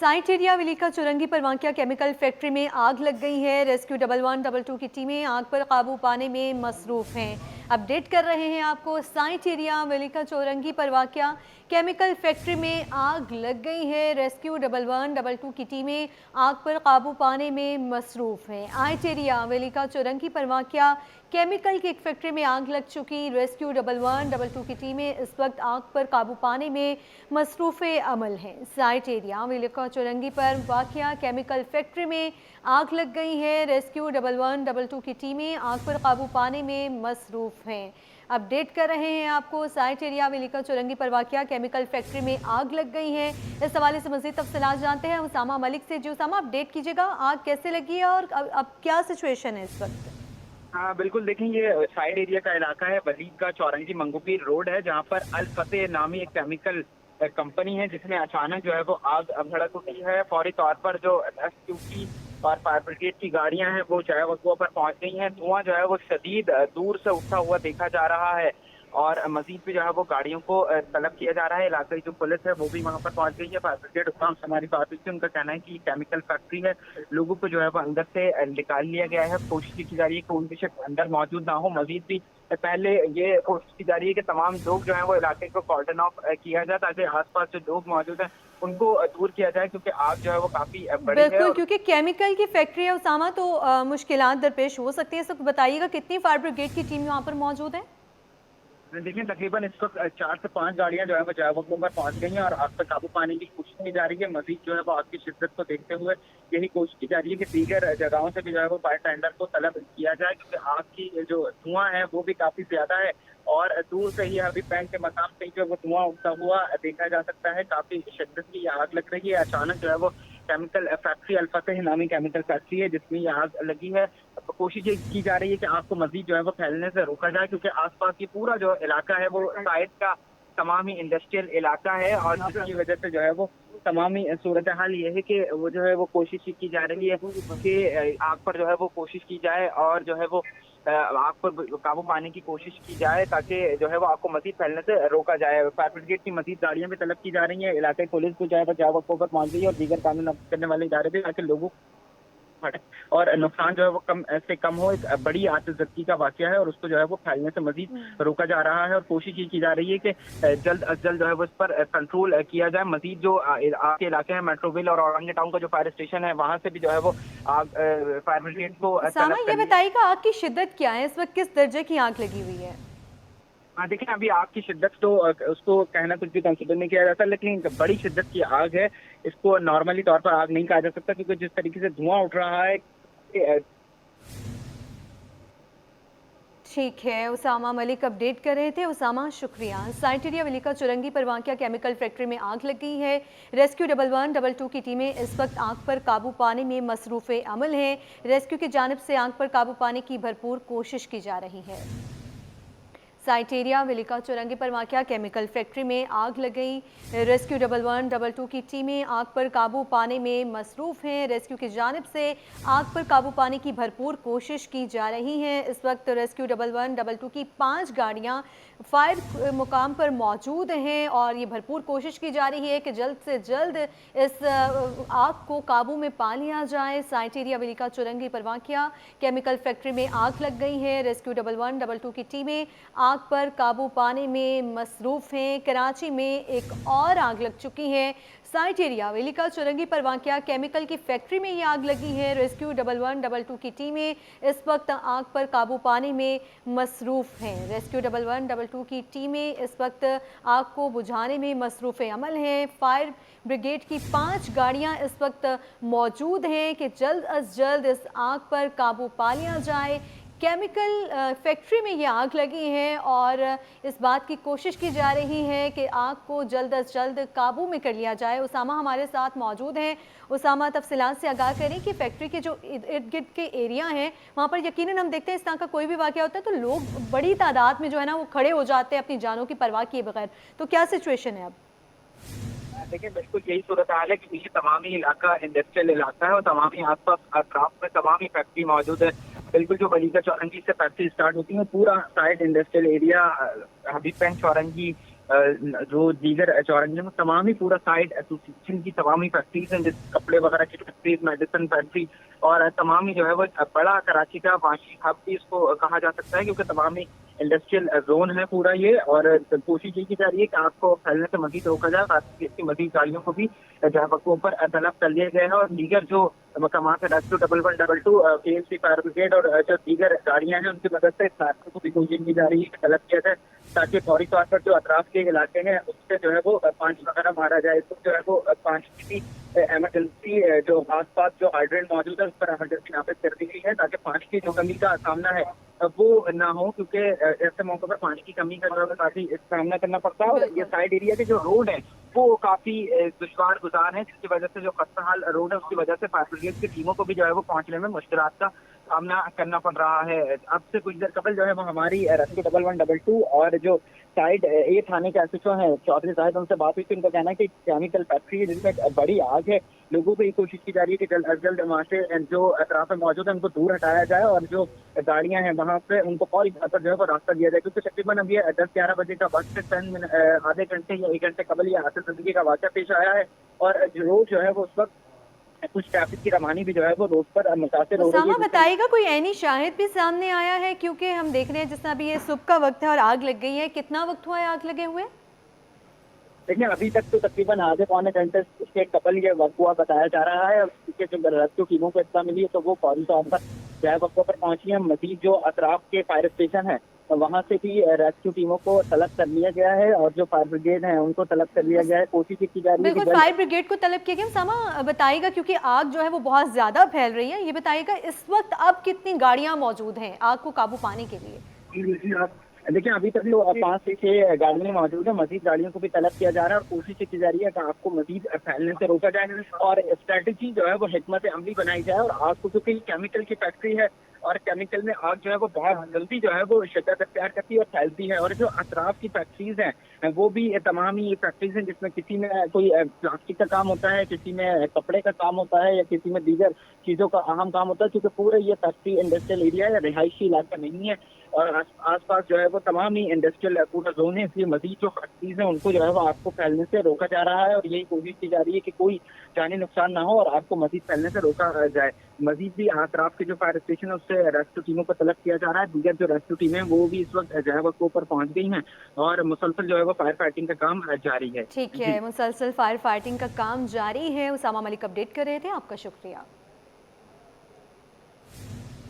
Site area विलिका Chowrangi पर वाक़िया chemical factory में आग लग गई है। रेस्क्यू 1112 की टीमें आग पर काबू पाने में मसरूफ़ हैं। अपडेट कर रहे हैं आपको। साइट एरिया विलिका चुरंगी पर वाक़िया केमिकल फैक्ट्री में आग लग गई है। रेस्क्यू 1112 की टीमें आग पर काबू पाने में मसरूफ़ हैं। साइट एरिया विलिका चुरंगी पर वाक़िया केमिकल की एक फैक्ट्री में आग लग चुकी। रेस्क्यू 1112 की टीमें इस वक्त आग पर काबू पाने में मसरूफ़ अमल हैं। साइट एरिया विलिका चुरंगी पर वाक़िया केमिकल फैक्ट्री में आग लग गई है। रेस्क्यू 1112 की टीमें आग पर काबू पाने में मसरूफ़ हैं। अपडेट कर रहे हैं आपको। साइट एरिया विलिका चुरंगी पर वाक़िया केमिकल फैक्ट्री में आग लग गई है। इस हवाले से मज़ीद तफ़सीलात जानते हैं उसामा मलिक से। जी उसामा, अपडेट कीजिएगा, आग कैसे लगी है और अब क्या सिचुएशन है इस वक्त? हाँ बिल्कुल, देखें ये साइड एरिया का इलाका है। वलीद का चौरंगी मंगोपीर रोड है, जहाँ पर अल फतेह नामी एक केमिकल कंपनी है, जिसमें अचानक जो है वो आग भड़क उठी है। फौरी तौर पर जो रेस्क्यू की और फायर ब्रिगेड की गाड़ियां हैं वो जो है वो पर पहुंच गई हैं। धुआं जो है वो शदीद दूर से उठता हुआ देखा जा रहा है और मजीद भी जो है वो गाड़ियों को तलब किया जा रहा है। इलाके की जो पुलिस है वो भी वहां पर पहुंच गई है। फायर ब्रिगेड हुकाम से हमारी बात हुई थी, उनका कहना है कि केमिकल फैक्ट्री है, लोगों को जो है वो अंदर से निकाल लिया गया है। कोशिश की जा रही है कि उनके शख्स अंदर मौजूद ना हो। मजीद भी पहले ये कोशिश की जा रही है कि तमाम लोग जो है वो इलाके को कॉर्डन ऑफ किया जाए, ताकि आसपास जो लोग मौजूद हैं उनको दूर किया जाए, क्योंकि आग जो है वो काफी बड़ी है। बिल्कुल, और क्योंकि केमिकल की फैक्ट्री है उसामा, तो मुश्किलात दरपेश हो सकती है। सब बताइएगा, कितनी फायर ब्रिगेड की टीम वहाँ पर मौजूद है? देखिए तकरीबन इस वक्त 4 से 5 गाड़ियां जो है वो जवाबों पर पहुंच गई हैं और आग पर काबू पाने की कोशिश की जा रही है। मजीद जो है वो आग की शिद्दत को देखते हुए यही कोशिश की जा रही है कि दीगर जगहों से भी जो है वो फायर टेंडर को तलब किया जाए, क्योंकि आग की जो धुआं है वो भी काफी ज्यादा है और दूर से ही अभी बैंक के मकाम से जो है वो धुआं उठता हुआ देखा जा सकता है। काफी शिद्दत की आग लग रही है। अचानक जो है वो केमिकल फैक्ट्री अल फतेह नामी केमिकल फैक्ट्री है जिसमें ये आग लगी है। कोशिश ये की जा रही है कि आग को मजीद जो है वो फैलने से रोका जाए, क्योंकि आसपास की पूरा जो इलाका है वो साइड का तमाम ही इंडस्ट्रियल इलाका है और जिसकी वजह से जो है वो तमामी सूरत हाल ये है कि वो जो है वो कोशिश की जा रही है कि आग पर जो है वो कोशिश की जाए और जो है वो आग पर काबू पाने की कोशिश की जाए, ताकि जो है वो आग को मजीद फैलने से रोका जाए। फायर ब्रिगेड की मजीद गाड़ियां भी तलब की जा रही है। इलाके पुलिस को जो है वो जावकों पर पहुंच गई है और दीगर कानून नाफिज करने वाले इदारे भी, ताकि लोगों और नुकसान जो है वो कम से कम हो। एक बड़ी आतिशबाजी का वाकया है और उसको जो है वो फैलने से मजीद रोका जा रहा है और कोशिश ये की जा रही है कि जल्द अज जल्द जो है वो इस पर कंट्रोल किया जाए। मजीद जो आपके इलाके हैं मेट्रोविल और औरंगे टाउन का जो फायर स्टेशन है वहां से भी जो है वो आग फायर ब्रिगेड को उसामा, ये बताइएगा आग की शिद्दत क्या है, इस वक्त किस दर्जे की आग लगी हुई है? हाँ देखिए, अभी आग की शिद्दत तो उसको कहना कुछ भी कंसिडर नहीं किया जाता, लेकिन बड़ी शिद्दत की आग है। इसको नॉर्मली तौर पर आग नहीं कहा जा सकता, क्योंकि जिस तरीके से धुआं उठ रहा है। ठीक है, उसामा मलिक अपडेट कर रहे थे। उसामा, शुक्रिया। साइट एरिया विलिका चुरंगी पर वाक़िया केमिकल फैक्ट्री में आग लग गई है। रेस्क्यू 1112 की टीमें इस वक्त आग पर काबू पाने में मसरूफ़ अमल हैं। रेस्क्यू की जानिब से आग पर काबू पाने की भरपूर कोशिश की जा रही है। साइट एरिया विलिका चुरंगी पर वाक़िया केमिकल फैक्ट्री में आग लग गई। रेस्क्यू 1112 की टीमें आग पर काबू पाने में मसरूफ़ हैं। रेस्क्यू की जानिब से आग पर काबू पाने की भरपूर कोशिश की जा रही है। इस वक्त रेस्क्यू 1112 की 5 गाड़ियाँ फायर मुकाम पर मौजूद हैं और ये भरपूर कोशिश की जा रही है कि जल्द से जल्द इस आग को काबू में पा लिया जाए। साइट एरिया विलिका चुरंगी पर वाक़िया केमिकल फैक्ट्री में आग लग गई है। रेस्क्यू 1112 की टीमें आग पर काबू पाने में मसरूफ़ हैं। कराची में एक और आग लग चुकी है। साइट एरिया विलिका चुरंगी पर वाक़िया केमिकल की फैक्ट्री में ये आग लगी है। रेस्क्यू 1112 की टीमें इस वक्त आग पर काबू पाने में मसरूफ़ हैं। रेस्क्यू 1112 की टीमें इस वक्त आग को बुझाने में मसरूफ़ अमल हैं। फायर ब्रिगेड की 5 गाड़ियां इस वक्त मौजूद हैं कि जल्द अज जल्द इस आग पर काबू पा लिया जाए। केमिकल फैक्ट्री में ये आग लगी है और इस बात की कोशिश की जा रही है कि आग को जल्द अज जल्द काबू में कर लिया जाए। उसामा हमारे साथ मौजूद हैं। उसामा, तफसीलात से आगाह करें कि फैक्ट्री के जो इर्द गिर्द के एरिया हैं वहाँ पर यकीनन हम देखते हैं इस तरह का कोई भी वाक़या होता है तो लोग बड़ी तादाद में जो है ना वो खड़े हो जाते हैं अपनी जानों की परवाह किए बगैर। तो क्या सिचुएशन है अब? देखिए बिल्कुल यही सूरत हाल है, क्योंकि ये तमामी इलाका इंडस्ट्रियल इलाका है और तमामी आसपास अतराफ में तमामी फैक्ट्री मौजूद है। बिल्कुल जो वलीका चौरंगी से फैक्ट्री स्टार्ट होती है पूरा साइड इंडस्ट्रियल एरिया हबीब बैंक चौरंगी जो दीगर चौरंगी में तमाम ही पूरा साइड एसोसिएशन की तमाम ही फैक्ट्रीज हैं, जैसे कपड़े वगैरह की फैक्ट्रीज, मेडिसिन फैक्ट्री और तमाम ही जो है वो बड़ा कराची का माशी हब भी इसको कहा जा सकता है, क्योंकि तमाम ही इंडस्ट्रियल जोन है पूरा ये। और कोशिश ये की जा रही है कि आग को फैलने से मजीद रोका जाए, ताकि इसकी मजीद गाड़ियों को भी जहां पर तलब कर लिया गया है। और दीगर जो मकामात है, रेस्क्यू 1112, KFC फायर ब्रिगेड और जो दीगर गाड़ियां हैं, उनकी मदद से इस हादसे को भी कोशिश की जा रही है कि तलब किया जाए, ताकि फौरी तौर पर जो अतराफ के इलाके हैं उससे जो है वो पानी वगैरह मारा जाए। तो जो है वो पानी की इमरजेंसी जो आसपास जो हाइड्रेंट मौजूद है उस पर इमरजेंसी नाफिज कर दी गई है, ताकि पानी की जो कमी का सामना है वो ना हो, क्योंकि ऐसे मौके पर पानी की कमी का जो है काफी सामना करना पड़ता है। और ये साइड एरिया के जो रोड है वो काफी दुश्वार गुजार है, जिसकी वजह से जो खस्ताहाल रोड है उसकी वजह से फायर ब्रिगेड की टीमों को भी जो है वो पहुंचने में मुश्किलात का सामना करना पड़ रहा है। अब से कुछ देर कबल जो है वो हमारी रेस्क्यू 1112 और जो साइड ए थाने के एसएचओ हैं चौधरी साहब, उनसे बात हुई थी। उनका कहना है कि केमिकल फैक्ट्री है जिसमें बड़ी आग है, लोगों को ये कोशिश की जा रही है कि जल्द अज जल्द वहाँ से जो अतराफ में मौजूद है उनको दूर हटाया जाए और जो गाड़ियां हैं वहाँ पे उनको फौरी तौर पर जो है वो रास्ता दिया जाए, क्योंकि तकरीबन अब ये 10-11 बजे का वक्त 10 मिनट आधे घंटे या 1 घंटे कबल ये हादसा जिंदगी का वाक़या पेश आया है। और रोड जो है वो उस वक्त कुछ ट्रैफिक की रवानी भी जो है वो रोड पर मुतासिर हो रही है। बताइएगा कोई ऐनी शाहिद भी सामने आया है, क्योंकि हम देख रहे हैं जिस तरह अभी ये सुबह का वक्त है और आग लग गई है, कितना वक्त हुआ है आग लगे हुए? देखिए अभी तक तो तकरीबन आधे पौने घंटे के कबल ये वक़्वा बताया जा रहा है। उसके जो रेस्क्यू टीमों को इत्तला मिली है तो वो फौरी तौर पर जो है वक़्वा पर पहुंची है। मजीद जो अतराफ के फायर स्टेशन है तो वहाँ से भी रेस्क्यू टीमों को तलब कर लिया गया है और जो फायर ब्रिगेड है उनको तलब कर लिया गया है। कोशिश की जा रही है बिल्कुल, फायर ब्रिगेड को तलब किया गया। सामा बताइएगा, क्योंकि आग जो है वो बहुत ज्यादा फैल रही है, ये बताइएगा इस वक्त अब कितनी गाड़ियां मौजूद हैं आग को काबू पाने के लिए? देखिए अभी तक जो 5 से 6 गाड़ियां मौजूद है, मजीद गाड़ियों को भी तलब किया जा रहा है और कोशिश की जा रही है कि आग को मजीद फैलने से रोका जाए और स्ट्रेटेजी जो है वो हिकमत अमली बनाई जाए। और आग को, क्योंकि केमिकल की फैक्ट्री है और केमिकल में आग जो है वो बहुत जल्दी जो है वो शिद्दत अख्तियार करती है और फैलती है। और जो अतराफ की फैक्ट्रीज हैं वो भी तमाम ही फैक्ट्रीज हैं, जिसमें किसी में कोई प्लास्टिक का काम होता है, किसी में कपड़े का काम होता है या किसी में दीगर चीज़ों का अहम काम होता है, क्योंकि पूरे ये फैक्ट्री इंडस्ट्रियल एरिया या रिहायशी इलाका नहीं है और आसपास जो है वो तमाम ही इंडस्ट्रियल पूरा जोन है। इसलिए मजीद जो फैक्ट्रीज हैं उनको जो है वो आग को फैलने से रोका जा रहा है और यही कोशिश की जा रही है कि कोई जानी नुकसान ना हो और आग को मजीद फैलने से रोका जाए। मजीद भी अतराफ के जो फायर स्टेशन है उससे रेस्क्यू टीमों को तलब किया जा रहा है। दीगर जो रेस्क्यू टीमें हैं वो भी इस वक्त जो है वो ऊपर पहुंच गई हैं और मुसलसल जो है वो फायर फाइटिंग का काम जारी है। ठीक है, मुसलसल फायर फाइटिंग का काम जारी है। उसामा मलिक अपडेट कर रहे थे, आपका शुक्रिया।